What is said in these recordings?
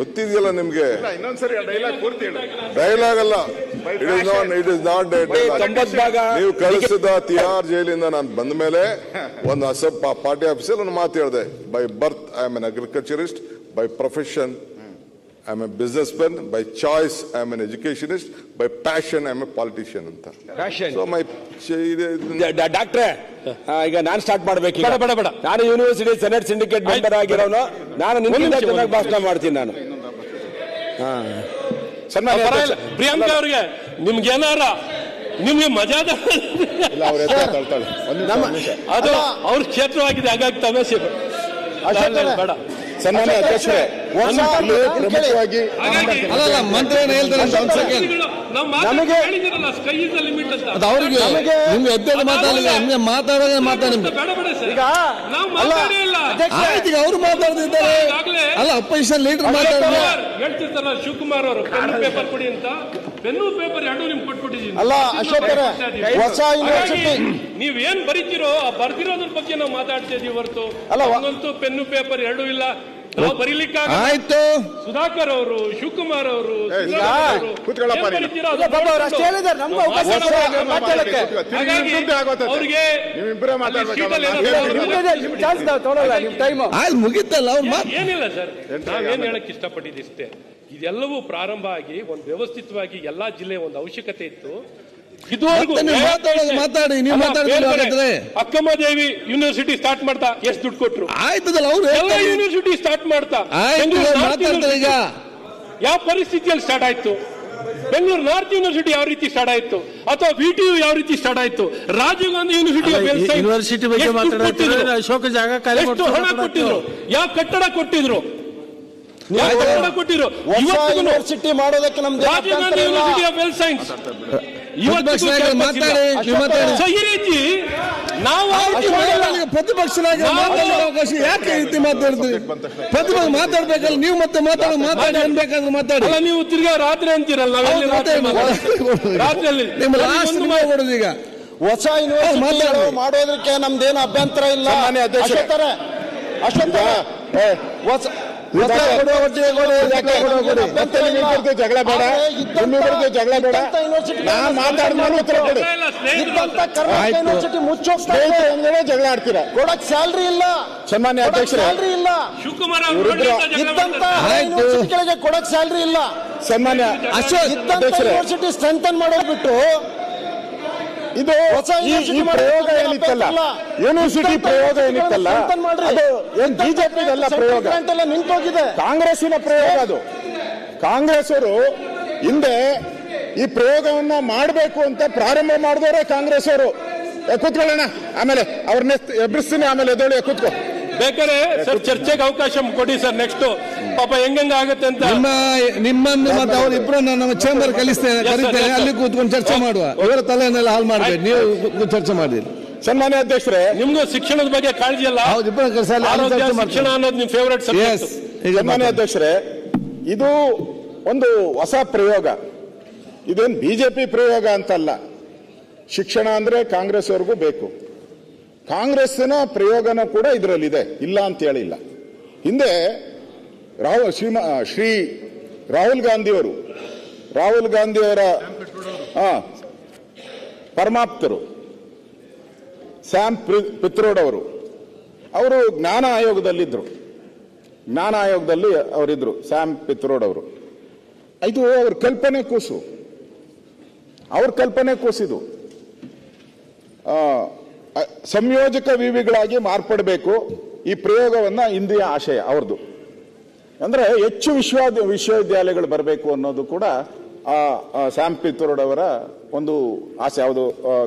ಗೊತ್ತಿದೆಯಲ್ಲ ನಿಮ್ಗೆ. ಇನ್ನೊಂದ್ಸರಿ ಡೈಲಾಗ್ ಪೂರ್ತಿ ಹೇಳಿ. ಡೈಲಾಗ್ ಅಲ್ಲ, ಇಟ್ ಇಸ್ ನಾಟ್ ಡೈಲಾಗ್. ನೀವು ಕಳಿಸಿದ ತಿಹಾರ್ ಜೈಲಿಂದ ನಾನು ಬಂದ ಮೇಲೆ ಒಂದು ಪಾರ್ಟಿ ಆಫೀಸಲ್ಲಿ ಒಂದು ಮಾತು ಹೇಳಿದೆ. By birth I am an agriculturist, by profession I am a businessman, by choice I am an educationist, by passion I am a politician ಅಂತ. So my ಡಾಕ್ಟ್ರೆ ಈಗ ನಾನು ಸ್ಟಾರ್ಟ್ ಮಾಡಬೇಕು. ನಾನು ಯೂನಿವರ್ಸಿಟಿ ಸೆನೆಟ್ ಸಿಂಡಿಕೇಟ್ ಮೆಂಬರ್ ಆಗಿರೋನು. ನಾನು ನಿಮ್ಗಿಂತ ಚೆನ್ನಾಗಿ ಭಾಷಣ ಮಾಡ್ತೀನಿ ನಾನು. ಪ್ರಿಯಾಂಕಾ ಅವ್ರಿಗೆ ನಿಮ್ಗೆ ಏನಾರ ನಿಮ್ಗೆ ಮಜಾದ ಅದು ಅವ್ರ ಕ್ಷೇತ್ರವಾಗಿದೆ, ಹಾಗಾಗಿ ತಮಾಷೆ ಬೇಡ. ಸನ್ಮಾನ್ಯ ಅಧ್ಯಕ್ಷರೇ, ಪ್ರಮುಖವಾಗಿ ಮಂತ್ರಿ ಹೇಳ್ತಾರೆ ನಮಗೆ ಅವ್ರಿಗೆ ನಿಮ್ಗೆ ಎದ್ದೇಳು ಮಾತಾಡೋದೇ ಆಯ್ತು. ಅವ್ರು ಮಾತಾಡ್ತಿದ್ದಾರೆ ಅಲ್ಲ, ಅಪೋಸಿಷನ್ ಲೀಡರ್ ಹೇಳ್ತಿರ್ತಾರಲ್ಲ ಶಿವಕುಮಾರ್ ಅವರು ಪೆನ್ನು ಪೇಪರ್ ಕೊಡಿ ಅಂತ. ಪೆನ್ನು ಪೇಪರ್ ಎರಡು ನಿಮ್ಗೆ ಕೊಟ್ಬಿಟ್ಟಿದ್ದೀನಿ. ಅಲ್ಲ ಅಶೋಕ್ ಹೊಸ ಯೂನಿವರ್ಸಿಟಿ ನೀವೇನ್ ಬರೀತಿರೋ ಆ ಬರ್ದಿರೋದ್ರ ಬಗ್ಗೆ ನಾವು ಮಾತಾಡ್ತಾ ಇದೀವಿ ಹೊರತು ಒಂದಂತೂ ಪೆನ್ನು ಪೇಪರ್ ಎರಡೂ ಇಲ್ಲ. ನಾವು ಬರೀಲಿಕ್ಕಾಗ ಆಯ್ತು. ಸುಧಾಕರ್ ಅವರು, ಶಿವಕುಮಾರ್ ಅವರು ಮುಗಿತಲ್ಲ. ಏನಿಲ್ಲ ಸರ್, ನಾವೇನ್ ಹೇಳಕ್ ಇಷ್ಟಪಟ್ಟಿದ್ದಿಷ್ಟೇ. ಇದೆಲ್ಲವೂ ಪ್ರಾರಂಭ ಆಗಿ ಒಂದು ವ್ಯವಸ್ಥಿತವಾಗಿ ಎಲ್ಲಾ ಜಿಲ್ಲೆ ಒಂದು ಅವಶ್ಯಕತೆ ಇತ್ತು. ಮಾತಾಡಿ, ನೀವು ಮಾತಾಡಿದ್ರೆ ಅಕ್ಕಮದೇವಿ ಯೂನಿವರ್ಸಿಟಿ ಸ್ಟಾರ್ಟ್ ಮಾಡ್ತಾ ಎಷ್ಟು ದುಡ್ಡು ಕೊಟ್ರು? ಆಯ್ತದಲ್ಲ, ಅವ್ರು ಎಲ್ಲ ಯೂನಿವರ್ಸಿಟಿ ಸ್ಟಾರ್ಟ್ ಮಾಡ್ತಾ ಈಗ ಯಾವ ಪರಿಸ್ಥಿತಿಯಲ್ಲಿ ಸ್ಟಾರ್ಟ್ ಆಯ್ತು? ಬೆಂಗಳೂರು ನಾರ್ತ್ ಯೂನಿವರ್ಸಿಟಿ ಯಾವ ರೀತಿ ಸ್ಟಾರ್ಟ್ ಆಯ್ತು, ಅಥವಾ VTU ಯಾವ ರೀತಿ ಸ್ಟಾರ್ಟ್ ಆಯ್ತು? ರಾಜೀವ್ ಗಾಂಧಿ ಯೂನಿವರ್ಸಿಟಿ ಅಶೋಕ ಜಾಗ ಎಷ್ಟು ಹಣ ಕೊಟ್ಟಿದ್ರು? ಯಾವ ಕಟ್ಟಡ ಕೊಟ್ಟಿದ್ರು? ಯೂನಿವರ್ಸಿಟಿ ಮಾಡೋದಕ್ಕೆ ನಮ್ದು Rajiv Gandhi university of health science ಈ ರೀತಿ ನಾವು ಪ್ರತಿಪಕ್ಷ ಅವಕಾಶ ಯಾಕೆ ರೀತಿ ಮಾತಾಡ್ತೀವಿ? ಪ್ರತಿಪಕ್ಷ ಮಾತಾಡ್ಬೇಕಲ್ಲ, ನೀವು ಮತ್ತೆ ಮಾತಾಡಿ ಅನ್ಬೇಕಾದ್ರೆ ಮಾತಾಡಿ. ನೀವು ತಿರ್ಗಾ ರಾತ್ರಿ ಅಂತೀರಲ್ಲ, ರಾತ್ರಿಯಲ್ಲಿ ನಿಮ್ಮ ಲಾಸ್ಟ್ ಕೊಡೋದು. ಈಗ ಹೊಸ ಯೂನಿವರ್ಸಿಟಿ ಮಾಡೋದಕ್ಕೆ ನಮ್ದೇನು ಅಭ್ಯಂತರ ಇಲ್ಲ. ಜಗಳ ಬೇಡ, ಜಗಳ ಬೇಡ. ಯೂನಿವರ್ಸಿಟಿ ಮುಚ್ಚೋಗ್ತಾ ಜಗಳ ಆಡ್ತೀರಾ, ಕೊಡಕ್ ಸ್ಯಾಲ್ರಿ ಇಲ್ಲ. ಸನ್ಮಾನ್ಯ ಅಧ್ಯಕ್ಷರೇ, ಸ್ಯಾಲ್ರಿ ಇಲ್ಲ. ಇದ್ದಂತ ಯೂನಿವರ್ಸಿಟಿಗಳಿಗೆ ಕೊಡಕ್ ಸ್ಯಾಲ್ರಿ ಇಲ್ಲ. ಸನ್ಮಾನ್ಯ ಯೂನಿವರ್ಸಿಟಿ ಸ್ಟ್ರೆಂಥನ್ ಮಾಡೋದ್ಬಿಟ್ಟು ಇದು ಈ ಪ್ರಯೋಗ ಏನಿತ್ತಲ್ಲ, ಯೂನಿವರ್ಸಿಟಿ ಪ್ರಯೋಗ ಏನಿತ್ತಲ್ಲ, ಅದು ಏನ್ ಬಿಜೆಪಿದಲ್ಲ ಪ್ರಯೋಗ, ನಿಂತೋಗಿದೆ, ಕಾಂಗ್ರೆಸ್ಸಿನ ಪ್ರಯೋಗ. ಅದು ಕಾಂಗ್ರೆಸ್ ಅವರು ಹಿಂದೆ ಈ ಪ್ರಯೋಗವನ್ನ ಮಾಡಬೇಕು ಅಂತ ಪ್ರಾರಂಭ ಮಾಡಿದವರೇ ಕಾಂಗ್ರೆಸ್ ಅವರು. ಕೂತ್ಕೊಳ್ಳೋಣ, ಆಮೇಲೆ ಅವ್ರನ್ನ ಎಬ್ಬಿಸ್ತೀನಿ, ಆಮೇಲೆ ಎದ್ದೇಳಿ ಕೂತ್ಕೊ. ಬೇಕಾದ್ರೆ ಸರ್ ಚರ್ಚೆಗೆ ಅವಕಾಶ ಕೊಡಿ ಸರ್. ನೆಕ್ಸ್ಟ್ ಪಾಪ ಹೆಂಗ ಆಗುತ್ತೆ ಅಂತ ನಿಮ್ಮನ್ನು ಮತ್ತೆ ಅವರಿಬ್ರು ನಮ್ಮ ಚೇಂಬರ್ ಕರೀತೇನೆ, ಅಲ್ಲಿ ಕೂತ್ಕೊಂಡು ಚರ್ಚೆ ಮಾಡುವ. ಇವರ ತಲೆಯನ್ನೆಲ್ಲ ಹಾಳು ಮಾಡಬೇಡಿ, ನೀವು ಚರ್ಚೆ ಮಾಡಿ. ಸನ್ಮಾನ್ಯ ಅಧ್ಯಕ್ಷರೇ, ನಿಮ್ಗೂ ಶಿಕ್ಷಣದ ಬಗ್ಗೆ ಕಾಳಜಿ ಅಲ್ಲ? ಶಿಕ್ಷಣ ಅನ್ನೋದು ನಿಮ್ ಫೇವರೇಟ್ ಸಬ್ಜೆಕ್ಟ್. ಸನ್ಮಾನ್ಯ ಅಧ್ಯಕ್ಷರೇ, ಇದು ಒಂದು ಹೊಸ ಪ್ರಯೋಗ. ಇದೇನು ಬಿಜೆಪಿ ಪ್ರಯೋಗ ಅಂತಲ್ಲ. ಶಿಕ್ಷಣ ಅಂದ್ರೆ ಕಾಂಗ್ರೆಸ್ ಅವ್ರಿಗೂ ಬೇಕು. ಕಾಂಗ್ರೆಸ್ಸಿನ ಪ್ರಯೋಗನ ಕೂಡ ಇದರಲ್ಲಿದೆ, ಇಲ್ಲ ಅಂತ ಹೇಳಿಲ್ಲ. ಹಿಂದೆ ಶ್ರೀ ರಾಹುಲ್ ಗಾಂಧಿಯವರ ಪರಮಾಪ್ತರು ಸ್ಯಾಮ್ ಪಿತ್ರೋಡ್ ಅವರು ಜ್ಞಾನ ಆಯೋಗದಲ್ಲಿದ್ದರು. ಜ್ಞಾನ ಆಯೋಗದಲ್ಲಿ ಅವರಿದ್ರು ಸ್ಯಾಮ್ ಪಿತ್ರೋಡ್ ಅವರು. ಇದು ಅವ್ರ ಕಲ್ಪನೆ ಕೂಸಿದು. ಸಂಯೋಜಕ ವಿವಿಗಳಾಗಿ ಮಾರ್ಪಡಬೇಕು ಈ ಪ್ರಯೋಗವನ್ನ ಇಂದಿಯ ಆಶಯ ಅವ್ರದ್ದು. ಅಂದ್ರೆ ಹೆಚ್ಚು ವಿಶ್ವವಿದ್ಯಾಲಯಗಳು ಬರಬೇಕು ಅನ್ನೋದು ಕೂಡ ಸ್ಯಾಮ್ ಪಿತ್ರೋಡ್ ಅವರ ಒಂದು ಆಸೆ. ಯಾವುದು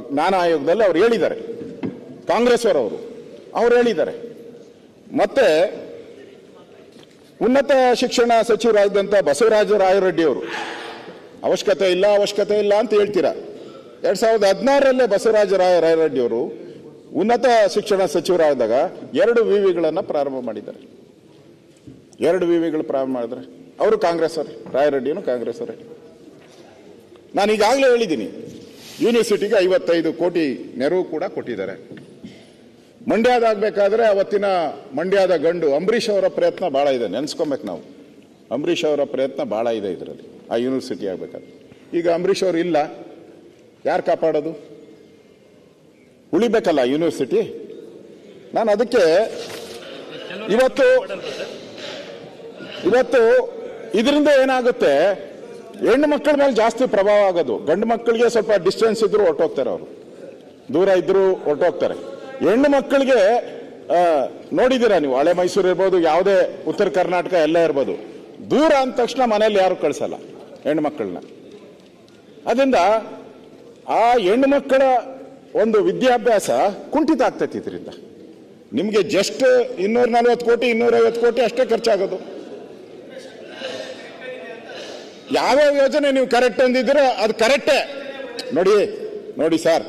ಜ್ಞಾನ ಆಯೋಗದಲ್ಲಿ ಅವ್ರು ಹೇಳಿದ್ದಾರೆ, ಕಾಂಗ್ರೆಸ್ ಅವರು ಹೇಳಿದ್ದಾರೆ. ಮತ್ತೆ ಉನ್ನತ ಶಿಕ್ಷಣ ಸಚಿವರಾದಂಥ ಬಸವರಾಜ ರಾಯರೆಡ್ಡಿ ಅವರು ಅವಶ್ಯಕತೆ ಇಲ್ಲ ಅಂತ ಹೇಳ್ತೀರಾ. 2016 ಬಸವರಾಜ ರಾಯರೆಡ್ಡಿ ಅವರು ಉನ್ನತ ಶಿಕ್ಷಣ ಸಚಿವರಾದಾಗ 2 ವಿವಿಗಳನ್ನು ಪ್ರಾರಂಭ ಮಾಡಿದ್ದಾರೆ. 2 ವಿವಿಗಳು ಪ್ರಾರಂಭ ಮಾಡಿದ್ರೆ ಅವರು ಕಾಂಗ್ರೆಸ್ ಅವರು, ರಾಯರೆಡ್ಡಿಯನ್ನು ಕಾಂಗ್ರೆಸ್ ಅವರೇ. ನಾನು ಈಗಾಗಲೇ ಹೇಳಿದ್ದೀನಿ, ಯೂನಿವರ್ಸಿಟಿಗೆ 55 ಕೋಟಿ ನೆರವು ಕೂಡ ಕೊಟ್ಟಿದ್ದಾರೆ. ಮಂಡ್ಯದಾಗಬೇಕಾದ್ರೆ ಅವತ್ತಿನ ಮಂಡ್ಯದ ಗಂಡು ಅಂಬರೀಷ್ ಅವರ ಪ್ರಯತ್ನ ಬಹಳ ಇದೆ, ನೆನೆಸ್ಕೊಬೇಕು ನಾವು. ಅಂಬರೀಷ್ ಅವರ ಪ್ರಯತ್ನ ಭಾಳ ಇದೆ ಇದರಲ್ಲಿ, ಆ ಯೂನಿವರ್ಸಿಟಿ ಆಗಬೇಕಾದ್ರೆ. ಈಗ ಅಂಬರೀಷ್ ಅವರು ಇಲ್ಲ, ಯಾರು ಕಾಪಾಡೋದು? ಉಳಿಬೇಕಲ್ಲ ಯೂನಿವರ್ಸಿಟಿ. ನಾನು ಅದಕ್ಕೆ ಇವತ್ತು ಇದರಿಂದ ಏನಾಗುತ್ತೆ, ಹೆಣ್ಣು ಮಕ್ಕಳ ಮೇಲೆ ಜಾಸ್ತಿ ಪ್ರಭಾವ ಆಗೋದು. ಗಂಡು ಮಕ್ಕಳಿಗೆ ಸ್ವಲ್ಪ ಡಿಸ್ಟೆನ್ಸ್ ಇದ್ರು ಹೊರಟೋಗ್ತಾರೆ, ಅವರು ದೂರ ಇದ್ರು ಹೊರಟೋಗ್ತಾರೆ. ಹೆಣ್ಣು ಮಕ್ಕಳಿಗೆ ನೋಡಿದ್ದೀರಾ ನೀವು, ಹಳೆ ಮೈಸೂರು ಇರ್ಬೋದು, ಯಾವುದೇ ಉತ್ತರ ಕರ್ನಾಟಕ ಎಲ್ಲ ಇರ್ಬೋದು, ದೂರ ಅಂದ ತಕ್ಷಣ ಮನೇಲಿ ಯಾರು ಕಳಿಸಲ್ಲ ಹೆಣ್ಣು ಮಕ್ಕಳನ್ನ. ಅದರಿಂದ ಆ ಹೆಣ್ಣು ಮಕ್ಕಳ ಒಂದು ವಿದ್ಯಾಭ್ಯಾಸ ಕುಂಠಿತ ಆಗ್ತೈತಿ ಇದರಿಂದ. ನಿಮಗೆ ಜಸ್ಟ್ 240 ಕೋಟಿ 250 ಕೋಟಿ ಅಷ್ಟೇ ಖರ್ಚಾಗೋದು. ಯಾವ್ಯಾವ ಯೋಜನೆ ನೀವು ಕರೆಕ್ಟ್ ಅಂದಿದ್ದೀರೋ ಅದು ಕರೆಕ್ಟೇ. ನೋಡಿ ಸರ್,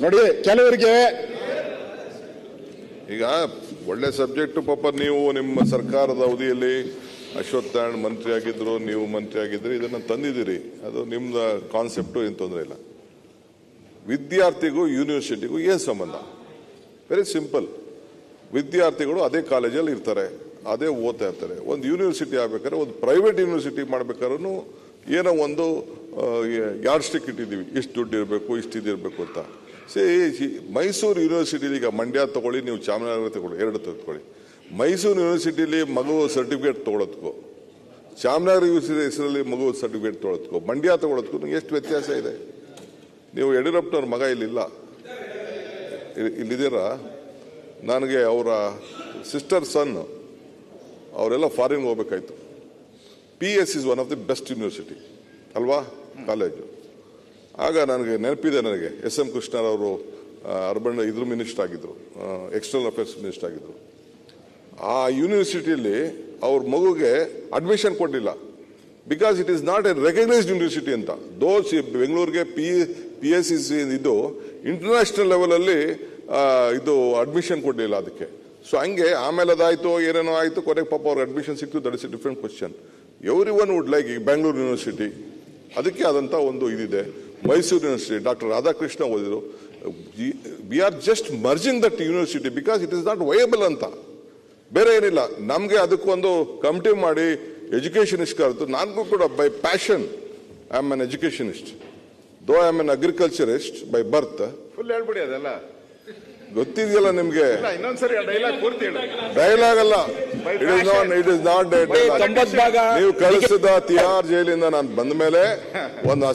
ನೋಡಿ ಕೆಲವರಿಗೆ ಈಗ ಒಳ್ಳೆ ಸಬ್ಜೆಕ್ಟ್ ಪಾಪ. ನೀವು ನಿಮ್ಮ ಸರ್ಕಾರದ ಅವಧಿಯಲ್ಲಿ ಅಶ್ವತ್ಥನಾರಾಯಣ ಮಂತ್ರಿ ಆಗಿದ್ರು, ನೀವು ಮಂತ್ರಿ ಆಗಿದ್ರಿ, ಇದನ್ನ ತಂದಿದ್ದೀರಿ. ಅದು ನಿಮ್ದ ಕಾನ್ಸೆಪ್ಟು, ಏನು ತೊಂದರೆ ಇಲ್ಲ. ವಿದ್ಯಾರ್ಥಿಗೂ ಯೂನಿವರ್ಸಿಟಿಗೂ ಏನು ಸಂಬಂಧ? Very simple. ವಿದ್ಯಾರ್ಥಿಗಳು ಅದೇ ಕಾಲೇಜಲ್ಲಿ ಇರ್ತಾರೆ, ಅದೇ ಓದ್ತಾ ಇರ್ತಾರೆ. ಒಂದು ಯೂನಿವರ್ಸಿಟಿ ಆಗ್ಬೇಕಾದ್ರೆ, ಒಂದು ಪ್ರೈವೇಟ್ ಯೂನಿವರ್ಸಿಟಿ ಮಾಡ್ಬೇಕಾದ್ರೂ ಏನೋ ಒಂದು ಯಾರ್ಡ್ ಸ್ಟಿಕ್ ಇಟ್ಟಿದ್ದೀವಿ, ಇಷ್ಟು ದುಡ್ಡು ಇರಬೇಕು, ಇಷ್ಟು ಇದಿರಬೇಕು ಅಂತ. ಮೈಸೂರು ಯೂನಿವರ್ಸಿಟಿಲಿ, ಈಗ ಮಂಡ್ಯ ತಗೊಳ್ಳಿ, ನೀವು ಚಾಮರಾಜನಗರ ತಗೊಳ್ಳಿ, 2 ತಗೊಳ್ಳಿ. ಮೈಸೂರು ಯೂನಿವರ್ಸಿಟಿಲಿ ಮಗು ಸರ್ಟಿಫಿಕೇಟ್ ತೊಗೊಳೋದಕ್ಕೂ, ಚಾಮರಾಜನಗರ ಯೂನಿವರ್ಸಿಟಿ ಹೆಸರಲ್ಲಿ ಮಗು ಸರ್ಟಿಫಿಕೇಟ್ ತೊಗೊಳೋದಕ್ಕೂ, ಮಂಡ್ಯ ತೊಗೊಳೋದಕ್ಕೂ ಎಷ್ಟು ವ್ಯತ್ಯಾಸ ಇದೆ? ನೀವು ಯಡಿಯೂರಪ್ಪನವ್ರ ಮಗ ಇಲ್ಲಿದ್ದೀರಾ? ನನಗೆ ಅವರ ಸಿಸ್ಟರ್ ಸನ್ ಅವರೆಲ್ಲ ಫಾರಿನ್ ಹೋಗ್ಬೇಕಾಯ್ತು. PS is one of the best university ಅಲ್ವಾ, ಕಾಲೇಜು. ಆಗ ನನಗೆ ನೆನಪಿದೆ, ನನಗೆ SM ಕೃಷ್ಣರವರು ಅರ್ಬನ್ ಮಿನಿಸ್ಟರ್ ಆಗಿದ್ರು, ಎಕ್ಸ್ಟರ್ನಲ್ ಅಫೇರ್ಸ್ ಮಿನಿಸ್ಟರ್ ಆಗಿದ್ರು. ಆ ಯೂನಿವರ್ಸಿಟಿಯಲ್ಲಿ ಅವ್ರ ಮಗುಗೆ ಅಡ್ಮಿಷನ್ ಕೊಟ್ಟಿಲ್ಲ, because it is not A recognised university ಅಂತ. ದೋಸ್ ಬೆಂಗಳೂರಿಗೆ PS ಇದು ಇಂಟರ್ನ್ಯಾಷನಲ್ ಲೆವೆಲಲ್ಲಿ ಇದು ಅಡ್ಮಿಷನ್ ಕೊಡಲಿಲ್ಲ ಅದಕ್ಕೆ. ಸೊ ಹಂಗೆ ಆಮೇಲೆ ಅದಾಯ್ತು, ಏನೇನೋ ಆಯಿತು, ಕೊನೆಗೆ ಪಾಪ ಅವ್ರಿಗೆ ಅಡ್ಮಿಷನ್ ಸಿಕ್ತು. That is A different question. Every one would like Bengaluru university, ಅದಕ್ಕೆ ಆದಂಥ ಒಂದು ಇದಿದೆ. ಮೈಸೂರು ಯೂನಿವರ್ಸಿಟಿ ಡಾಕ್ಟರ್ ರಾಧಾಕೃಷ್ಣ ಓದಿದ್ರು. We are just merging that university because it is not viable ಅಂತ, ಬೇರೆ ಏನಿಲ್ಲ. ನಮಗೆ ಅದಕ್ಕೊಂದು ಕಮಿಟಿ ಮಾಡಿ ಎಜುಕೇಷನಿಸ್ಟ್ ಕರೆದು, ನನಗೂ ಕೂಡ by passion I am an educationist, though I am an agriculturist by birth. Full ಹೇಳ್ಬಿಡಿ, ಅದೆಲ್ಲ ಗೊತ್ತಿದೆಯಲ್ಲ ನಿಮ್ಗೆ. ಇನ್ನೊಂದ್ಸರಿ ಡೈಲಾಗ್ ಪೂರ್ತಿ ಹೇಳಿ. ಡೈಲಾಗ್ ಅಲ್ಲ, ಇಟ್ ಇಸ್ ನಾಟ್ ನೀವು ಕಳಿಸಿದ ತಿಹಾರ್ ಜೈಲಿಂದ ನಾನು ಬಂದ ಮೇಲೆ ಒಂದು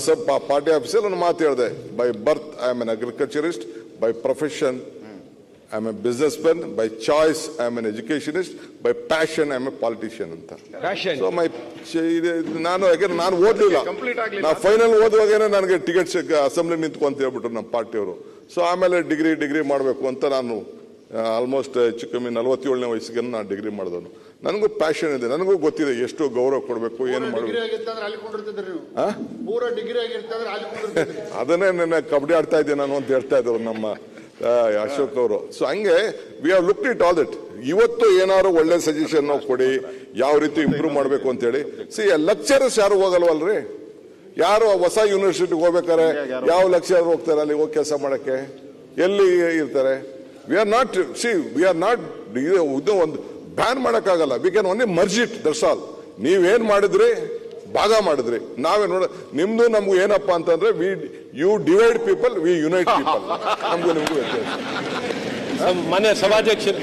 ಪಾರ್ಟಿ ಆಫೀಸಲ್ಲಿ ಒಂದು ಮಾತು ಹೇಳಿದೆ. By birth I am an agriculturist, by profession I am A business man, by choice I am an educationist, by passion I am A politician ಅಂತ. ಸೊ ನಾನು ಓದ್ಲಿಲ್ಲ, ನಾ ಫೈನಲ್ ಓದುವಾಗೇನೆ ನನಗೆ ಟಿಕೆಟ್ ಅಸೆಂಬ್ಲಿ ನಿಂತ್ಕೊ ಅಂತ ಹೇಳ್ಬಿಟ್ರು ನಮ್ಮ ಪಾರ್ಟಿಯವರು. ಸೊ ಆಮೇಲೆ ಡಿಗ್ರಿ ಮಾಡಬೇಕು ಅಂತ ನಾನು ಆಲ್ಮೋಸ್ಟ್ ಹೆಚ್ಚು ಕಮ್ಮಿ 47ನೇ ವಯಸ್ಸಿಗೆ ನಾನು ಡಿಗ್ರಿ ಮಾಡಿದವನು. ನನಗೂ ಪ್ಯಾಷನ್ ಇದೆ, ನನಗೂ ಗೊತ್ತಿದೆ ಎಷ್ಟು ಗೌರವ ಕೊಡಬೇಕು, ಏನು ಮಾಡಬೇಕು. ಅದನ್ನೇ ನನ್ನ ಕಬಡ್ಡಿ ಆಡ್ತಾ ಇದ್ದೆ ನಾನು ಅಂತ ಹೇಳ್ತಾ ಇದ್ರು ನಮ್ಮ ಅಶೋಕ್ ಅವರು. ಸೊ ಹಂಗೆ we have looked it all that. ಇವತ್ತು ಏನಾದ್ರು ಒಳ್ಳೆ ಸಜೆಷನ್ ಕೊಡಿ, ಯಾವ ರೀತಿ ಇಂಪ್ರೂವ್ ಮಾಡಬೇಕು ಅಂತ ಹೇಳಿ. ಲೆಕ್ಚರರ್ಸ್ ಯಾರು ಹೋಗಲ್ವಲ್ರಿ? ಯಾರು ಹೊಸ ಯೂನಿವರ್ಸಿಟಿಗೆ ಹೋಗ್ಬೇಕಾರೆ ಯಾವ ಲೆಕ್ಚರರ್ ಹೋಗ್ತಾರೆ ಅಲ್ಲಿ ಹೋಗಿ ಕೆಲಸ ಮಾಡಕ್ಕೆ? ಎಲ್ಲಿ ಇರ್ತಾರೆ? ವಿ ಆರ್ ನಾಟ್ ಒಂದು ಬ್ಯಾನ್ ಮಾಡಕ್ಕಾಗಲ್ಲ. We can only merge it, that's all. ನೀವೇನ್ ಮಾಡಿದ್ರಿ, ಭಾಗ ಮಾಡಿದ್ರಿ. ನಾವೇ ನೋಡ, ನಿಮ್ದು ನಮ್ಗೂ ಏನಪ್ಪಾ ಅಂತಂದ್ರೆ you divide people, we unite people. ನಮ್ಗೂ ನಿಮ್ಗೂ ವ್ಯತ್ಯಾಸ. ಮನೆ ಸಭಾಧ್ಯಕ್ಷರು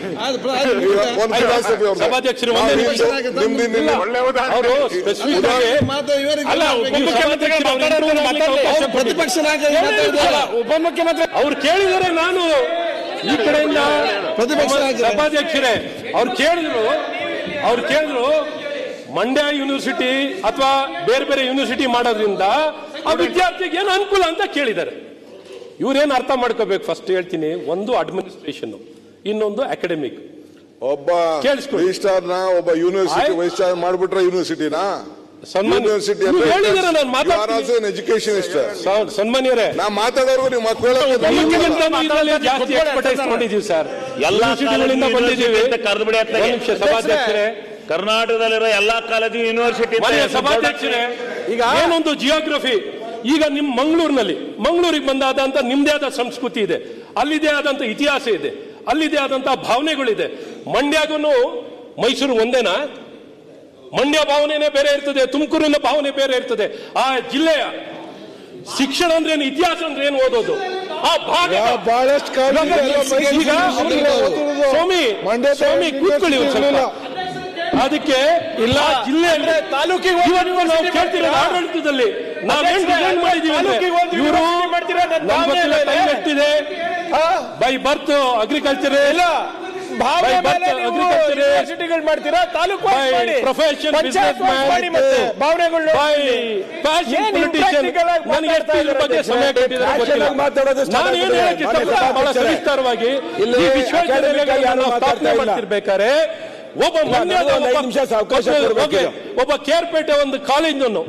ಪ್ರತಿಪಕ್ಷ ಉಪಮುಖ್ಯಮಂತ್ರಿ ಅವ್ರು ಕೇಳಿದರೆ ನಾನು ಈ ಕಡೆಯಿಂದ ಸಭಾಧ್ಯಕ್ಷರೇ ಅವ್ರು ಕೇಳಿದ್ರು ಮಂಡ್ಯ ಯೂನಿವರ್ಸಿಟಿ ಅಥವಾ ಬೇರೆ ಬೇರೆ ಯೂನಿವರ್ಸಿಟಿ ಮಾಡೋದ್ರಿಂದ ಆ ವಿದ್ಯಾರ್ಥಿಗೆ ಏನು ಅನುಕೂಲ ಅಂತ ಕೇಳಿದ್ದಾರೆ. ಇವ್ರೇನು ಅರ್ಥ ಮಾಡ್ಕೋಬೇಕು? ಫಸ್ಟ್ ಹೇಳ್ತೀನಿ, ಒಂದು ಅಡ್ಮಿನಿಸ್ಟ್ರೇಷನ್, ಇನ್ನೊಂದು ಅಕಾಡೆಮಿಕ್. ಒಬ್ಬ ರಿಜಿಸ್ಟ್ರಾರ್ನ ಒಬ್ಬ ಯೂನಿವರ್ಸಿಟಿ ವೈಸ್ ಚಾನ್ಸಲರ್ ಮಾಡ್ಬಿಟ್ರೆ ಯೂನಿವರ್ಸಿಟಿನಾ? ಯೂನಿವರ್ಸಿಟಿ ಎಜುಕೇಶನಿಸ್ಟ್ ಸನ್ಮಾನ್ಯರೇ, ನಾ ಮಾತಾಡೋರ್ಗು ನೀವು ಜಾಸ್ತಿ ಎಕ್ಸ್ಪರ್ಟೈಸ್ ಮಾಡಿದೀವಿ ಸರ್. ಎಲ್ಲ ಸಭಾಧ್ಯಕ್ಷರೇ, ಕರ್ನಾಟಕದಲ್ಲಿರೋ ಎಲ್ಲಾ ಕಾಲೇಜು ಯೂನಿವರ್ಸಿಟಿ ಸಭಾಧ್ಯಕ್ಷರೇ, ಈಗ ಏನೊಂದು ಜಿಯೋಗ್ರಫಿ. ಈಗ ನಿಮ್ ಮಂಗಳೂರಿಗೆ ಬಂದಾದಂತ ನಿಮ್ದೇ ಆದ ಸಂಸ್ಕೃತಿ ಇದೆ, ಅಲ್ಲಿದೆ ಆದಂತ ಇತಿಹಾಸ ಇದೆ, ಅಲ್ಲಿದೆ ಆದಂತ ಭಾವನೆಗಳಿದೆ. ಮಂಡ್ಯಗೂ ಮೈಸೂರು ಒಂದೇನಾ? ಮಂಡ್ಯ ಭಾವನೆನೇ ಬೇರೆ ಇರ್ತದೆ, ತುಮಕೂರಿನ ಭಾವನೆ ಬೇರೆ ಇರ್ತದೆ. ಆ ಜಿಲ್ಲೆಯ ಶಿಕ್ಷಣ ಅಂದ್ರೆ ಏನು, ಇತಿಹಾಸ ಅಂದ್ರೆ ಏನು ಓದೋದು, ಆ ಭಾಗ ಬಹಳಷ್ಟು ಈಗ ಸ್ವಾಮಿ ಕೂತ್ಕೊಳ್ಳಿ ಒಂದ್ ಸ್ವಲ್ಪ. ಅದಕ್ಕೆ ಇಲ್ಲ ಜಿಲ್ಲೆ ಅಂದ್ರೆ ತಾಲೂಕಿಗೆ ನಾವು ಕೇಳ್ತೀವಿ ಆಡಳಿತದಲ್ಲಿ ನಾವೇನ್ ಡಿಸೈನ್ ಮಾಡಿದೀವಿ ಇವರು ಎಷ್ಟಿದೆ ಬೈ ಬರ್ತ್ ಅಗ್ರಿಕಲ್ಚರ್ ಇಲ್ಲ ಯೂನಿವರ್ಸಿಟಿಗಳು ಮಾಡ್ತೀರಾ, ತಾಲೂಕು ಪ್ರೊಫೆಷನ್ ಬಿಸ್ನೆಸ್ ಭಾವನೆಗಳು ಬಗ್ಗೆ ಸಮಯ ಕೊಟ್ಟಿದ್ದಾರೆ. ನಾನು ಏನು ಹೇಳಕ್ಕೆ ಬಹಳ ಸವಿಸ್ತಾರವಾಗಿ ಸ್ಥಾಪನೆ ಮಾಡ್ತಿರ್ಬೇಕಾದ್ರೆ ಒಬ್ಬ ಒಬ್ಬ ಕೇರ್ಪೇಟೆ ಒಂದು ಕಾಲೇಜನ್ನು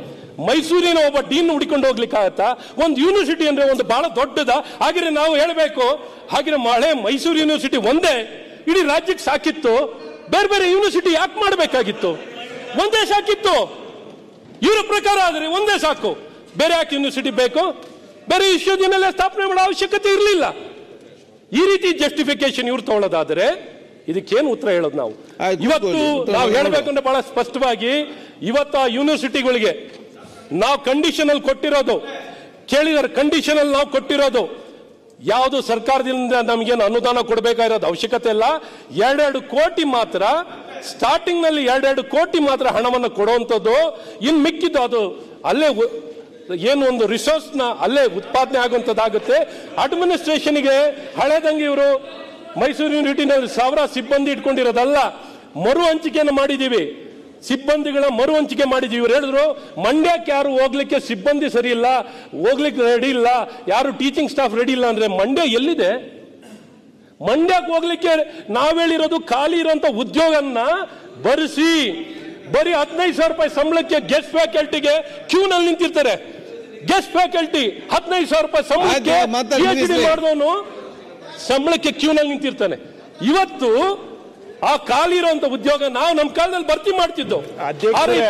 ಮೈಸೂರಿನ ಒಬ್ಬ ಡೀನ್ ಹುಡ್ಕೊಂಡು ಹೋಗ್ಲಿಕ್ಕಾಗತ್ತಾ? ಒಂದು ಯೂನಿವರ್ಸಿಟಿ ಅಂದ್ರೆ ಒಂದು ಬಹಳ ದೊಡ್ಡದ. ಹಾಗೆ ನಾವು ಹೇಳಬೇಕು, ಹಾಗೆ ಹಳೆ ಮೈಸೂರು ಯೂನಿವರ್ಸಿಟಿ ಒಂದೇ ಇಡೀ ರಾಜ್ಯಕ್ಕೆ ಸಾಕಿತ್ತು. ಬೇರೆ ಬೇರೆ ಯೂನಿವರ್ಸಿಟಿ ಯಾಕೆ ಮಾಡಬೇಕಾಗಿತ್ತು? ಒಂದೇ ಸಾಕಿತ್ತು. ಇವರ ಪ್ರಕಾರ ಆದರೆ ಒಂದೇ ಸಾಕು. ಬೇರೆ ಯಾಕೆ ಯೂನಿವರ್ಸಿಟಿ ಬೇಕು? ಬೇರೆ ವಿಶ್ವವಿದ್ಯಾನಿಲಯ ಸ್ಥಾಪನೆ ಮಾಡೋ ಅವಶ್ಯಕತೆ ಇರಲಿಲ್ಲ. ಈ ರೀತಿ ಜಸ್ಟಿಫಿಕೇಶನ್ ಇವ್ರು ತಗೊಳ್ಳೋದಾದ್ರೆ ಇದಕ್ಕೇನು ಉತ್ತರ ಹೇಳೋದು ನಾವು? ಇವತ್ತು ನಾವು ಹೇಳಬೇಕಂದ್ರೆ ಬಹಳ ಸ್ಪಷ್ಟವಾಗಿ ಇವತ್ತು ಆ ಯೂನಿವರ್ಸಿಟಿಗಳಿಗೆ ನಾವು ಕಂಡೀಷನ್ ಅಲ್ಲಿ ಕೊಟ್ಟಿರೋದು, ಕೇಳಿದರೆ ಕಂಡೀಷನ್ ಅಲ್ಲಿ ನಾವು ಕೊಟ್ಟಿರೋದು ಯಾವುದು ಸರ್ಕಾರದಿಂದ ನಮಗೇನು ಅನುದಾನ ಕೊಡಬೇಕಾಗಿರೋದು ಅವಶ್ಯಕತೆ ಇಲ್ಲ. 2 ಕೋಟಿ ಮಾತ್ರ ಸ್ಟಾರ್ಟಿಂಗ್ ನಲ್ಲಿ 2 ಕೋಟಿ ಮಾತ್ರ ಹಣವನ್ನು ಕೊಡುವಂಥದ್ದು. ಇನ್ನು ಮಿಕ್ಕಿದ್ದು ಅದು ಅಲ್ಲೇ ಏನು ಒಂದು ರಿಸೋರ್ಸ್ ನ ಅಲ್ಲೇ ಉತ್ಪಾದನೆ ಆಗುವಂಥದ್ದಾಗುತ್ತೆ. ಅಡ್ಮಿನಿಸ್ಟ್ರೇಷನ್ಗೆ ಹಳೆದಂಗೆ ಇವರು ಮೈಸೂರು ಯೂನಿವರ್ಸಿಟಿನಲ್ಲಿ 1000 ಸಿಬ್ಬಂದಿ ಇಟ್ಕೊಂಡಿರೋದಲ್ಲ, ಮರು ಹಂಚಿಕೆಯನ್ನು ಮಾಡಿದ್ದೀವಿ. ಸಿಬ್ಬಂದಿಗಳ ಮರು ಹಂಚಿಕೆ ಮಾಡಿದ್ದೀವಿ. ಇವ್ರು ಹೇಳಿದ್ರು ಮಂಡ್ಯಕ್ಕೆ ಯಾರು ಹೋಗ್ಲಿಕ್ಕೆ ಸಿಬ್ಬಂದಿ ಸರಿ ಇಲ್ಲ, ಹೋಗ್ಲಿಕ್ಕೆ ರೆಡಿ ಇಲ್ಲ, ಯಾರು ಟೀಚಿಂಗ್ ಸ್ಟಾಫ್ ರೆಡಿ ಇಲ್ಲ ಅಂದ್ರೆ ಮಂಡ್ಯ ಎಲ್ಲಿದೆ? ಮಂಡ್ಯಕ್ಕೆ ಹೋಗ್ಲಿಕ್ಕೆ ನಾವ್ ಹೇಳಿರೋದು ಖಾಲಿ ಇರುವಂತ ಉದ್ಯೋಗನ್ನ ಬರಿಸಿ ಬರೀ 15,000 ರೂಪಾಯಿ ಸಂಬಳಕ್ಕೆ ಗೆಸ್ಟ್ ಫ್ಯಾಕಲ್ಟಿಗೆ ಕ್ಯೂನಲ್ಲಿ ನಿಂತಿರ್ತಾರೆ. ಗೆಸ್ಟ್ ಫ್ಯಾಕಲ್ಟಿ 15,000 ರೂಪಾಯಿ ಸಂಬಳಕ್ಕೆ PhD ಮಾಡಿದವನು ಸಂಬಳಕ್ಕೆ ಕ್ಯೂನಲ್ಲಿ ನಿಂತಿರ್ತಾನೆ. ಇವತ್ತು ಆ ಖಾಲಿ ಇರುವಂತ ಉದ್ಯೋಗ ನಾವು ನಮ್ಮ ಕಾಲದಲ್ಲಿ ಭರ್ತಿ ಮಾಡ್ತಿದ್ದು.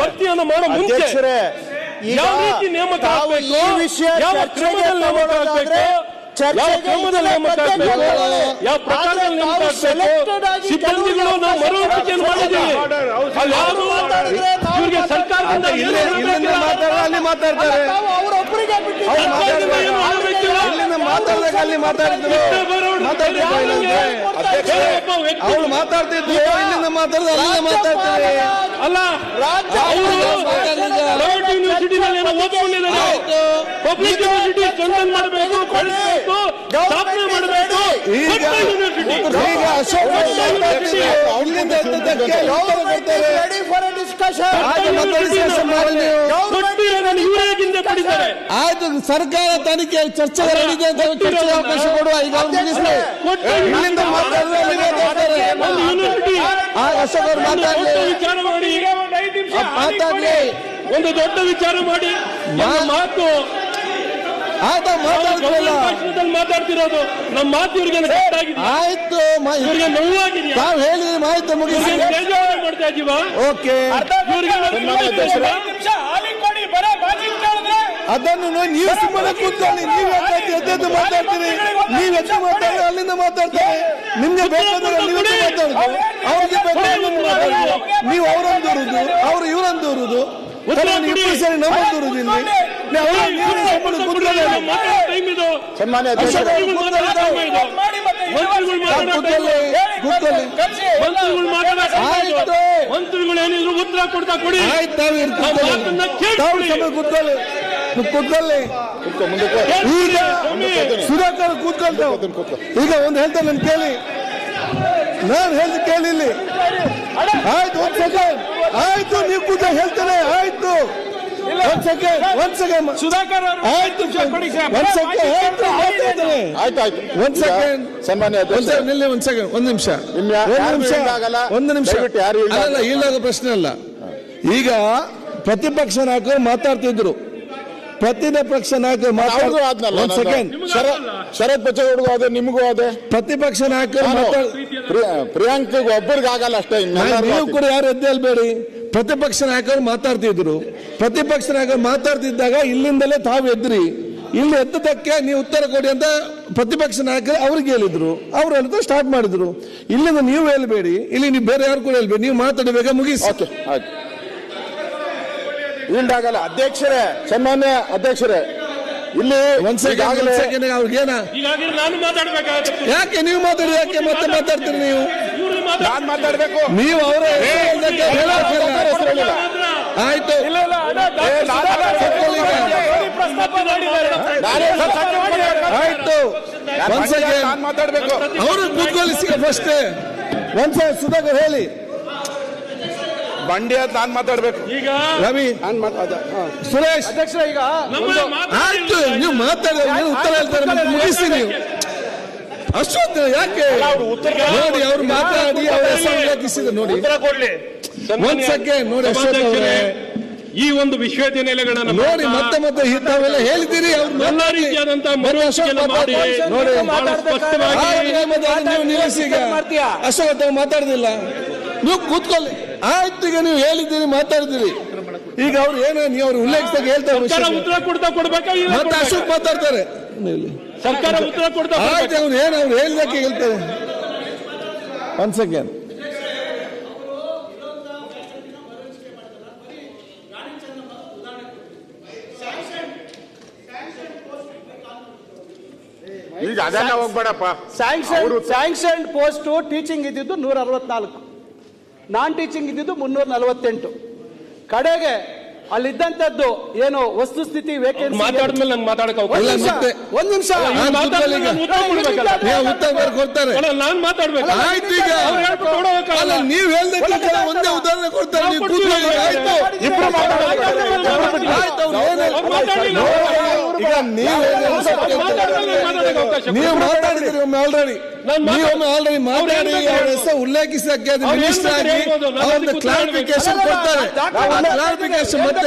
ಭರ್ತಿಯನ್ನು ಮಾಡೋ ಮುಂಚೆ ಯಾವ ರೀತಿ ನೇಮಕ ಆಗಬೇಕು, ಯಾವ ಕ್ರಮದಲ್ಲಿ ನೇಮಕ ಆಗಬೇಕು, ಯಾವ ಕ್ರಮದಲ್ಲಿ ನೇಮಕ ಆಗಬೇಕು, ಯಾವ ಪ್ರಕಾರದಲ್ಲಿ ನೇಮಕ ಆಗಬೇಕು, ಸಿಬ್ಬಂದಿಗಳು ನಾವು ಮರು ಹಂಚಿಕೆಯನ್ನು ಮಾಡಿದ್ದೀವಿ. ಅಲ್ಲಿ ಯಾರು ಇವರಿಗೆ ಸರ್ಕಾರದಿಂದ ಮಾತಾಡ್ತಾರೆ ಅವ್ರು ಮಾತಾಡ್ತಿದ್ರು, ಇಲ್ಲಿಂದ ಮಾತಾಡಿದ್ರೆ ಅಲ್ಲಿಂದ ಮಾತಾಡ್ತಾರೆ. ಅಲ್ಲ ಪ್ರೈವೇಟ್ ಯೂನಿವರ್ಸಿಟಿನಲ್ಲಿ ಓದ್ಕೊಂಡಿದ್ದಾರೆ, ಪಬ್ಲಿಕ್ ಯೂನಿವರ್ಸಿಟಿ ಸ್ಟ್ರೆಂಥನ್ ಮಾಡಬೇಕು, ಬೆಳೆಸಬೇಕು, ಸ್ಥಾಪನೆ ಮಾಡಬೇಕು. ಈಗ ಅಶೋಕ್ ಇಲ್ಲಿಂದ ಆಯ್ತು, ಸರ್ಕಾರ ತನಿಖೆ ಚರ್ಚೆಗೆ ನಡೀದೆ ಅಂತ ಚರ್ಚೆಗೆ ಅವಕಾಶ ಕೊಡುವ. ಈಗ ಇಲ್ಲಿಂದ ಅಶೋಕ್ ಅವರು ಮಾತಾಡ್ಲಿ, ಒಂದು ದೊಡ್ಡ ವಿಚಾರ ಮಾಡಿ ಮಾತು ಆಯ್ತಾ ಮಾತಾಡ್ತಿರೋದು ನಮ್ಮ ಮಾತು ಇವ್ರಿಗೆ ಆಯ್ತು, ಇವ್ರಿಗೆ ನೋವಾಗಿದೆಯಾ? ತಾವು ಹೇಳಿದ್ರೆ ಮಾಹಿತಿ ಮುಗಿಸಿ ಮಾಡ್ತಾ ಇದೀವ. ಓಕೆ, ಅದನ್ನು ನೀವು ಸುಮ್ಮನೆ ಕೂತ್ಕೊಳ್ಳಿ. ನೀವು ಎದ್ದು ಮಾತಾಡ್ತೀರಿ, ನೀವು ಎದ್ದು ಮಾತಾಡಿ ಅಲ್ಲಿಂದ ಮಾತಾಡ್ತಾರೆ. ನಿಮ್ಗೆ ಬೇಕಾದ್ರೆ ನೀವು ಮಾತಾಡುದು, ಅವ್ರಿಗೆ ಬೇಕಾದ್ರೆ ಮಾತಾಡುದು. ನೀವು ಅವರೊಂದೂರುದು, ಅವ್ರು ಇವರೊಂದೂರುದು, ಇಬ್ಬರು ಸರಿ ನಮ್ಮೊಂದೂರುದಿಲ್ಲ. ಸನ್ಮಾನ್ಯ ಮಂತ್ರಿಗಳು ಏನಿದ್ರು ಉತ್ತರ ಕೊಡ್ತಾ ಕೊಡಿ. ಕೂತ್ಕೊಳ್ಳಿ. ಈಗ ಸುಧಾಕರ್ ಕೂತ್ಕೊಳ್ತಾವ. ಈಗ ಒಂದು ಹೇಳ್ತಾರೆ, ನಾನು ಕೇಳಿ, ನಾನು ಹೇಳ್ದು ಕೇಳಿ ಇಲ್ಲಿ. ಆಯ್ತು, ಒಂದ್ ಸೆಕೆಂಡ್. ಆಯ್ತು, ನೀವು ಕೂತ ಹೇಳ್ತಾರೆ. ಆಯ್ತು, ಒಂದ್ ಸೆಕೆಂಡ್ ಸುಧಾಕರ್ ಆಯ್ತು, ಒಂದ್ ಸೆಕೆಂಡ್ ಆಯ್ತು, ಒಂದ್ ಸೆಕೆಂಡ್ ಸನ್ಮಾನ್ಯ ನಿಲ್ಲಿ, ಒಂದ್ ಸೆಕೆಂಡ್, ಒಂದು ನಿಮಿಷ. ಅಲ್ಲ, ಇಲ್ಲಾಗ ಪ್ರಶ್ನೆ ಅಲ್ಲ. ಈಗ ಪ್ರತಿಪಕ್ಷ ನಾಯಕರು ಮಾತಾಡ್ತಿದ್ರು, ಪ್ರತಿಪಕ್ಷ ನಾಯಕರು ಒಂದ್ ಸೆಕೆಂಡ್. ಶರತ್ ಬಚ್ಚೇಗೌಡಗೂ ಅದೇ, ನಿಮಗೂ ಅದೇ. ಪ್ರತಿಪಕ್ಷ ನಾಯಕರು ಪ್ರಿಯಾಂಕ್ ಒಬ್ಬರಿಗಾಗಲ್ಲ ಅಷ್ಟೇ. ನೀವು ಕೂಡ ಯಾರು ಎದ್ದೇಳ್ಬೇಡಿ. ಪ್ರತಿಪಕ್ಷ ನಾಯಕರು ಮಾತಾಡ್ತಿದ್ರು. ಪ್ರತಿಪಕ್ಷ ನಾಯಕರು ಮಾತಾಡ್ತಿದ್ದಾಗ ಇಲ್ಲಿಂದಲೇ ತಾವು ಎದ್ರಿ. ಇಲ್ಲಿ ಎದ್ದದಕ್ಕೆ ನೀವು ಉತ್ತರ ಕೊಡಿ ಅಂತ ಪ್ರತಿಪಕ್ಷ ನಾಯಕರು ಅವ್ರಿಗೆ ಹೇಳಿದ್ರು. ಅವ್ರು ಹೇಳಿದ್ರು, ಸ್ಟಾರ್ಟ್ ಮಾಡಿದ್ರು. ಇಲ್ಲಿಂದ ನೀವು ಹೇಳ್ಬೇಡಿ, ಇಲ್ಲಿ ನೀವು ಬೇರೆ ಯಾರು ಕೂಡ ಹೇಳ್ಬೇಡಿ. ನೀವು ಮಾತಾಡಬೇಕಾ, ಮುಗಿಸಿ. ಓಕೆ, ಆಯ್ತು. ಈಲ್ಡ್ ಆಗಲ್ಲ. ಅಧ್ಯಕ್ಷರೇ, ಸನ್ಮಾನ್ಯ ಅಧ್ಯಕ್ಷರೇ, ಇಲ್ಲಿ ಈಗಾಗಲೇ ಅವ್ರಿಗೇನ ಹೀಗಾಗಿ ನಾನು ಮಾತಾಡ್ಬೇಕಾಗುತ್ತೆ. ಯಾಕೆ ನೀವು ಮಾತಾಡಿ, ಯಾಕೆ ಮತ್ತೆ ಮಾತಾಡ್ತೀರಿ ನೀವು? ನಾನ್ ಮಾತಾಡ್ಬೇಕು. ನೀವು ಅವರ ಆಯ್ತು, ಆಯ್ತು, ನಾನ್ ಮಾತಾಡ್ಬೇಕು. ಅವರು ಕೂತ್ಕೊಳ್ಳಿಸಿ ಫಸ್ಟ್. ಒಂದ್ಸಲ ಸುಧಾಕರ್ ಹೇಳಿ. ಬಂಡಿ ಅಂತ ನಾನ್ ಮಾತಾಡ್ಬೇಕು. ಈಗ ರವಿ, ಸುರೇಶ್, ಅಧ್ಯಕ್ಷರೇ, ಈಗ ಆಯ್ತು, ನೀವು ಮಾತಾಡಿ, ನೀವು ಉತ್ತರ ಹೇಳ್ತಾರೆ, ಮತ್ತೆ ಮುಗಿಸಿ ನೀವು. ಅಶ್ವಥ್ ಯಾಕೆ ನೋಡಿ, ಅವ್ರು ಮಾತಾಡಿ ಅವ್ರ ಹೆಸರು ಉಲ್ಲೇಖಿಸಿದ್ರು ನೋಡಿ. ಉತ್ತರ ಕೊಡ್ಲಿ. ಒಂದ್ ಸೆಕೆಂಡ್ ನೋಡಿ ಅಶ್ವಥ್ ಅವರೇ, ಈ ಒಂದು ವಿಶ್ವವಿದ್ಯಾನಿಲಯಗಳನ್ನ ನೋಡಿ ಮತ್ತೆ ತಾವೆಲ್ಲ ಹೇಳಿದ್ದೀರಿ, ಅವ್ರು ಎಲ್ಲ ರೀತಿಯಾದಂತಹ ಮರುಹಂಚಿಕೆಯನ್ನು ಮಾಡಿ ನೋಡಿ ಬಹಳ ಸ್ಪಷ್ಟವಾಗಿ ನೀವು ನಿಲ್ಲಿಸಿ. ಈಗ ಅಶ್ವಥ್ ಅವ್ರು ಮಾತಾಡುದಿಲ್ಲ, ನೀವು ಕೂತ್ಕೊಳ್ಳಿ. ಆಯ್ತು, ಈಗ ನೀವು ಹೇಳಿದ್ದೀರಿ, ಮಾತಾಡಿದಿರಿ. ಈಗ ಅವ್ರು ಏನೋ ನೀವು ಅವ್ರು ಉಲ್ಲೇಖಿಸಿದಾಗ ಹೇಳ್ತಾರೆ, ಉತ್ತರ ಕೊಡ್ಬೇಕಾ? ಮತ್ತೆ ಅಶೋಕ್ ಮಾತಾಡ್ತಾರೆ. ಸರ್ಕಾರ ಉತ್ತರ ಕೊಡ್ತಾ ಆಯ್ತು, ಅವ್ರು ಏನು ಅವ್ರು ಹೇಳಿದಕ್ಕೆ ಹೇಳ್ತಾರೆ. ಒಂದ್ ಸೆಕೆಂಡ್. ಈಗ ಅದೆಲ್ಲ ಹೋಗ್ಬೇಡಪ್ಪ. ಸ್ಯಾಂಕ್ಷನ್ ಪೋಸ್ಟ್ ಟೀಚಿಂಗ್ ಇದ್ದಿದ್ದು 164, ನಾನ್ ಟೀಚಿಂಗ್ ಇದ್ದಿದ್ದು 348. ಕಡೆಗೆ ಅಲ್ಲಿದ್ದಂಥದ್ದು ಏನು ವಸ್ತುಸ್ಥಿತಿ ವೇಕೆನ್ಸಿ ಮಾತಾಡಿದ್ಮೇಲೆ ನಂಗೆ ಮಾತಾಡಕ್ಕೆ ಅವಕಾಶ ಇಲ್ಲ, ಮತ್ತೆ ಒಂದ್ ನಿಮಿಷ ಉತ್ತರ ಕೊಡ್ತಾರೆ. ನಾನು ಮಾತಾಡ್ಬೇಕು. ಆಯ್ತು, ಈಗ ಅಲ್ಲ, ನೀವು ಹೇಳ್ದಕ್ಕೆ ಒಂದೇ ಉದಾಹರಣೆ ಕೊಡ್ತಾರೆ. ನೀವು ಕೂತ್ಕೊಳ್ಳಿ. ಆಯ್ತು, ಇಬ್ರು ಮಾತಾಡ್ಬೇಕು. ಆಯ್ತು, ಅವ್ರು ಈಗ ನೀವು ಮಾತಾಡಿದ್ರಿ ಒಮ್ಮೆ ಆಲ್ರೆಡಿ. ನೀವೊಮ್ಮೆ ಆಲ್ರೆಡಿ ಮಾತಾಡಿ ಅವ್ರ ಹೆಸರು ಉಲ್ಲೇಖಿಸಕ್ಕೆ ಮಿನಿಸ್ಟರ್ ಆಗಿ ಅವ್ರನ್ನ ಕ್ಲಾರಿಫಿಕೇಶನ್ ಕೊಡ್ತಾರೆ. ಕ್ಲಾರಿಫಿಕೇಶನ್ ಮತ್ತೆ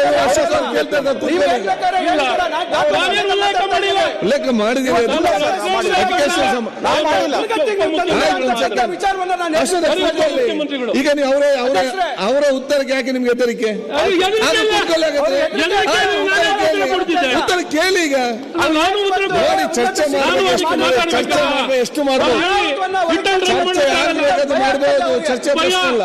ಉಲ್ಲೇಖ ಮಾಡಿದ್ದೀವಿ. ಈಗ ನೀವು ಅವರ ಉತ್ತರಕ್ಕೆ ಯಾಕೆ ನಿಮ್ಗೆ ಹೆದರಿಕೆ? ಉತ್ತರ ಕೇಳಿ. ಈಗ ನೋಡಿ, ಚರ್ಚೆ ಮಾಡಬೇಕು, ಎಷ್ಟು ಮಾಡಬಹುದು, ಚರ್ಚೆ ಆಗಬೇಕಾದ್ರೆ ಮಾಡಬಹುದು, ಚರ್ಚೆ ಪ್ರಶ್ನೆ ಇಲ್ಲ.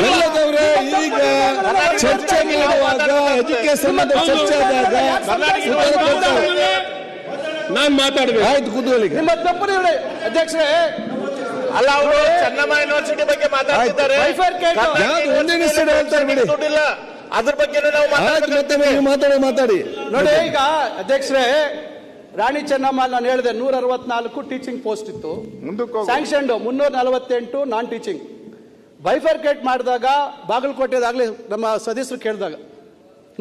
ಬೆಲ್ಲದವ್ರೆ, ಈಗ ಚರ್ಚೆ ಮಾಡುವಾಗ ಎಜುಕೇಶನ್ ಚರ್ಚೆ ಆದಾಗ ನಾನು ಮಾತಾಡ್ಬೇಕು. ಆಯ್ತು, ಕೂತ್ಕೊಳ್ಳಿ. ನಿಮ್ಮ ತಪ್ಪು ಅಧ್ಯಕ್ಷರೇ. ಅಲ್ಲ, ಅವರು ಚೆನ್ನಮ್ಮ ಯೂನಿವರ್ಸಿಟಿ ಬಗ್ಗೆ ಮಾತಾಡ್ತಿದ್ದಾರೆ. ಯಾವ್ದು ಒಂದೇ ಇನ್ಸ್ಟಿಟ್ಯೂಟ್ ಹೇಳ್ತಾರೆ ಬಿಡಿ, ದುಡ್ಡಿಲ್ಲ, ಅದ್ರ ಬಗ್ಗೆ ನಾವು ಆಯ್ತು, ಮತ್ತೆ ನೀವು ಮಾತಾಡಿ. ನೋಡಿ, ಈಗ ಅಧ್ಯಕ್ಷರೇ, ರಾಣಿ ಚೆನ್ನಮ್ಮ ನಾನು ಹೇಳಿದೆ 164 ಟೀಚಿಂಗ್ ಪೋಸ್ಟ್ ಇತ್ತು. ಸ್ಯಾಂಕ್ಷನ್ 348 ನಾನ್ ಟೀಚಿಂಗ್. ಬೈಫರ್ಕೇಟ್ ಮಾಡಿದಾಗ ಬಾಗಲಕೋಟೆದಾಗಲೇ ನಮ್ಮ ಸದಸ್ಯರು ಕೇಳಿದಾಗ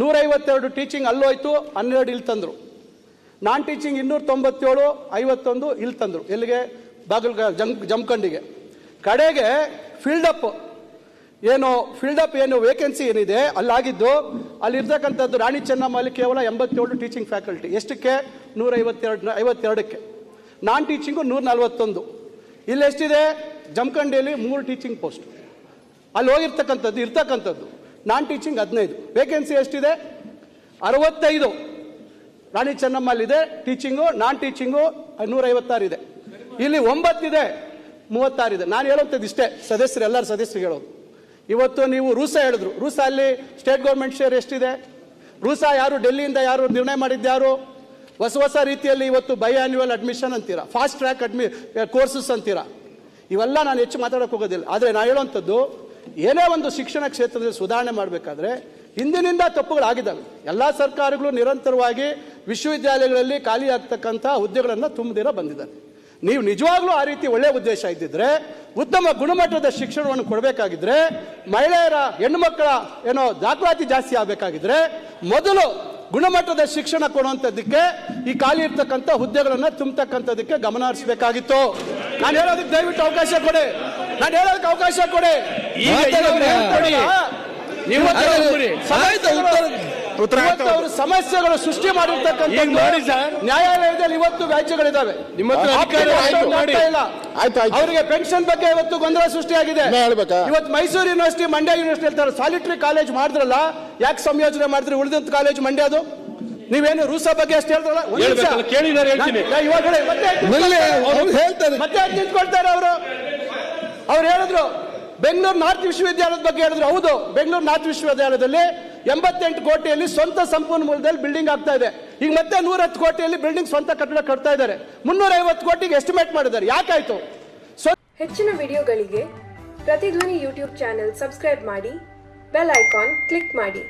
152 ಟೀಚಿಂಗ್ ಅಲ್ಲೋಯ್ತು, 12 ಇಲ್ಲಿ ತಂದ್ರು. ನಾನ್ ಟೀಚಿಂಗ್ 297, 51 ಇಲ್ಲಿ ತಂದ್ರು. ಎಲ್ಲಿಗೆ? ಜಮಖಂಡಿಗೆ. ಕಡೆಗೆ ಫೀಲ್ಡಪ್ ಏನು ವೇಕೆನ್ಸಿ ಏನಿದೆ ಅಲ್ಲಾಗಿದ್ದು, ಅಲ್ಲಿರ್ತಕ್ಕಂಥದ್ದು ರಾಣಿ ಚೆನ್ನಮ್ಮಲ್ಲಿ ಕೇವಲ 87 ಟೀಚಿಂಗ್ ಫ್ಯಾಕಲ್ಟಿ. ಎಷ್ಟಕ್ಕೆ? 152ಕ್ಕೆ. ನಾನ್ ಟೀಚಿಂಗು 141. ಇಲ್ಲಿ ಎಷ್ಟಿದೆ? ಜಮಖಂಡಿಯಲ್ಲಿ 3 ಟೀಚಿಂಗ್ ಪೋಸ್ಟ್. ಅಲ್ಲಿ ಇರ್ತಕ್ಕಂಥದ್ದು ನಾನ್ ಟೀಚಿಂಗ್ 15. ವೇಕೆನ್ಸಿ ಎಷ್ಟಿದೆ? 65 ರಾಣಿ ಚೆನ್ನಮ್ಮಲ್ಲಿದೆ ಟೀಚಿಂಗು. ನಾನ್ ಟೀಚಿಂಗು 156 ಇದೆ. ಇಲ್ಲಿ 9 ಇದೆ, 36 ಇದೆ. ನಾನು ಹೇಳೋಂಥದ್ದು ಇಷ್ಟೇ, ಎಲ್ಲರ ಸದಸ್ಯರು ಹೇಳೋದು. ಇವತ್ತು ನೀವು ರೂಸಾ ಹೇಳಿದ್ರು. ರೂಸಾ ಅಲ್ಲಿ ಸ್ಟೇಟ್ ಗೌರ್ಮೆಂಟ್ ಶೇರ್ ಎಷ್ಟಿದೆ? ರೂಸಾ ಯಾರು ಡೆಲ್ಲಿಯಿಂದ ಯಾರು ನಿರ್ಣಯ ಮಾಡಿದ್ಯಾರು? ಹೊಸ ರೀತಿಯಲ್ಲಿ ಇವತ್ತು ಬೈ ಆನ್ಯುವಲ್ ಅಡ್ಮಿಷನ್ ಅಂತೀರಾ, ಫಾಸ್ಟ್ ಟ್ರ್ಯಾಕ್ ಕೋರ್ಸಸ್ ಅಂತೀರಾ. ಇವೆಲ್ಲ ನಾನು ಹೆಚ್ಚು ಮಾತಾಡೋಕೆ ಹೋಗೋದಿಲ್ಲ. ಆದರೆ ನಾನು ಹೇಳುವಂಥದ್ದು, ಏನೇ ಒಂದು ಶಿಕ್ಷಣ ಕ್ಷೇತ್ರದಲ್ಲಿ ಸುಧಾರಣೆ ಮಾಡಬೇಕಾದ್ರೆ ಹಿಂದಿನಿಂದ ತಪ್ಪುಗಳಾಗಿದ್ದಾವೆ. ಎಲ್ಲ ಸರ್ಕಾರಗಳು ನಿರಂತರವಾಗಿ ವಿಶ್ವವಿದ್ಯಾಲಯಗಳಲ್ಲಿ ಖಾಲಿ ಆಗ್ತಕ್ಕಂಥ ಹುದ್ದೆಗಳನ್ನು ತುಂಬದಿರ ಬಂದಿದ್ದಾರೆ. ನೀವು ನಿಜವಾಗ್ಲೂ ಆ ರೀತಿ ಒಳ್ಳೆಯ ಉದ್ದೇಶ ಇದ್ದಿದ್ರೆ, ಉತ್ತಮ ಗುಣಮಟ್ಟದ ಶಿಕ್ಷಣವನ್ನು ಕೊಡಬೇಕಾಗಿದ್ರೆ, ಮಹಿಳೆಯರ ಹೆಣ್ಣುಮಕ್ಕಳ ದಾಖಲಾತಿ ಜಾಸ್ತಿ ಆಗಬೇಕಾಗಿದ್ರೆ ಮೊದಲು ಗುಣಮಟ್ಟದ ಶಿಕ್ಷಣ ಕೊಡುವಂಥದ್ದಕ್ಕೆ ಈ ಖಾಲಿ ಇರ್ತಕ್ಕಂಥ ಹುದ್ದೆಗಳನ್ನು ತುಂಬತಕ್ಕಂಥದ್ದಕ್ಕೆ ಗಮನ ಹರಿಸಬೇಕಾಗಿತ್ತು. ನಾನು ಹೇಳೋದಕ್ಕೆ ದಯವಿಟ್ಟು ಅವಕಾಶ ಕೊಡಿ. ಅವರು ಸಮಸ್ಯೆಗಳು ಸೃಷ್ಟಿ ಮಾಡಿರ್ತಕ್ಕಂಥ ನ್ಯಾಯಾಲಯದಲ್ಲಿ ಇವತ್ತು ವ್ಯಾಜ್ಯಗಳಿದ್ದಾವೆ. ಅವರಿಗೆ ಪೆನ್ಷನ್ ಬಗ್ಗೆ ಇವತ್ತು ಗೊಂದಲ ಸೃಷ್ಟಿಯಾಗಿದೆ. ಇವತ್ತು ಮೈಸೂರು ಯೂನಿವರ್ಸಿಟಿ, ಮಂಡ್ಯ ಯೂನಿವರ್ಸಿಟಿ ಹೇಳ್ತಾರೆ ಸಾಲಿಟರಿ ಕಾಲೇಜ್ ಮಾಡಿದ್ರಲ್ಲ, ಯಾಕೆ ಸಂಯೋಜನೆ ಮಾಡಿದ್ರೆ ಉಳಿದಂತ ಕಾಲೇಜ್ ಮಂಡ್ಯದು ನೀವೇನು ರೂಸಾ ಬಗ್ಗೆ ಅಷ್ಟು ಹೇಳಿದ್ರಲ್ಲ, ಒಂದ್ ನಿಮಿಷ. ಹೇಳ್ಬೇಕಲ್ಲ, ಕೇಳಿದ್ದಾರೆ, ಹೇಳ್ತೀನಿ. ನಾ ಇವಾಗ ಹೇಳಿ, ಮತ್ತೆ ಯಾಕೆ ನಿಂತ್ಕೊಳ್ತಾರೆ? ಅವ್ರು ಹೇಳ್ತಾರೆ. ಮತ್ತೆ ಯಾಕೆ ನಿಂತ್ಕೊಳ್ತಾರೆ ಅವರು? ಅವ್ರು ಹೇಳಿದ್ರು ಬೆಂಗಳೂರು ನಾರ್ತ್ ವಿಶ್ವವಿದ್ಯಾಲಯದ ಬಗ್ಗೆ ಹೇಳಿದ್ರು. ಹೌದು, ಬೆಂಗಳೂರು ನಾರ್ತ್ ವಿಶ್ವವಿದ್ಯಾಲಯದಲ್ಲಿ 88 ಕೋಟಿಯಲ್ಲಿ ಸ್ವಂತ ಸಂಪನ್ಮೂಲದಲ್ಲಿ ಬಿಲ್ಡಿಂಗ್ ಆಗ್ತಾ ಇದೆ. ಈಗ ಮತ್ತೆ 110 ಕೋಟಿಯಲ್ಲಿ ಬಿಲ್ಡಿಂಗ್ ಸ್ವಂತ ಕಟ್ಟಡ ಕಟ್ತಾ ಇದ್ದಾರೆ. 350 ಕೋಟಿಗೆ ಎಸ್ಟಿಮೇಟ್ ಮಾಡಿದ್ದಾರೆ. ಯಾಕಾಯ್ತು? ಹೆಚ್ಚಿನ ವಿಡಿಯೋಗಳಿಗೆ ಪ್ರತಿಧ್ವನಿ ಯೂಟ್ಯೂಬ್ ಚಾನೆಲ್ ಸಬ್ಸ್ಕ್ರೈಬ್ ಮಾಡಿ, ಬೆಲ್ ಐಕಾನ್ ಕ್ಲಿಕ್ ಮಾಡಿ.